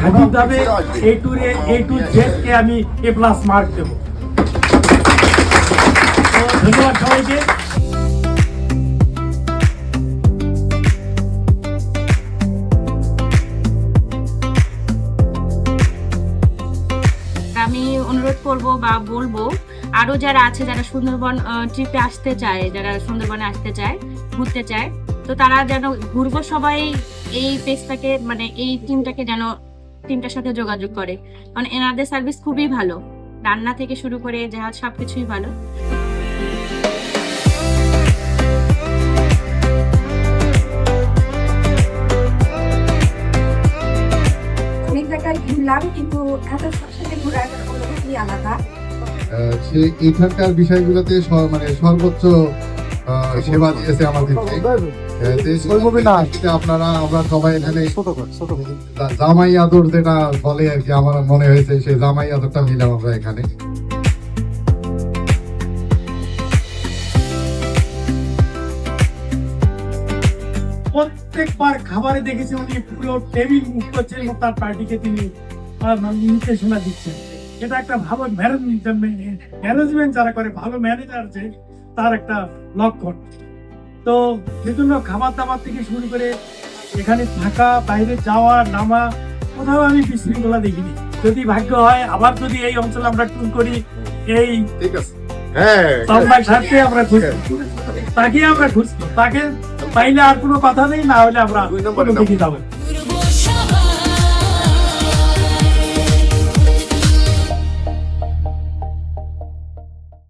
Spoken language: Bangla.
স্বাধীনভাবে A to Z কে আমি A+ মার্ক দেবো। ধন্যবাদ সবাইকে। আমি অনুরোধ করব বা বলবো আরো যারা আছে যারা সুন্দরবন ট্রিপে আসতে চায়, যারা সুন্দরবনে আসতে চায়, ঘুরতে চায়, তো তারা যেন ঘুরবো সবাই এই পেজটাকে মানে এই টিমটাকে যেন টিমটার সাথে যোগাযোগ করে, কারণ এনাদের সার্ভিস খুবই ভালো, রান্না থেকে শুরু করে জাহাজ সবকিছুই ভালো। অনেক জায়গায় ঘুরলাম কিন্তু এত সাথে ঘোরার অনুভূতি আলাদা। এখানকার বিষয়গুলোতে মানে সর্বোচ্চ সেবা দিয়েছে আমাদেরকে। আপনারা আমরা সবাই এখানে জামাই আদর যেটা বলে আর কি, আমার মনে হয়েছে সেই জামাই আদরটা নিলাম আমরা এখানে। প্রত্যেকবার খাবারে দেখেছি উনি পুরো টেবিল মুখ করছেন এবং তার পার্টিকে তিনি নির্দেশনা দিচ্ছেন। এটা একটা ভালো ম্যানেজমেন্ট যারা করে, ভালো ম্যানেজার যে তার একটা লক্ষণ। তো বিভিন্ন খাবার দাবার থেকে শুরু করে এখানে থাকা, বাইরে যাওয়া নামা, কোথাও আমি বিশৃঙ্খলা দেখিনি। যদি ভাগ্য হয় আবার যদি এই অঞ্চলে আমরা ট্যুর করি, এই ঠিক আছে, হ্যাঁ আমরা তাকে খুঁজছি, তাকে পাইলে আর কোনো কথা নেই, না হলে আমরা দেখি যাবো।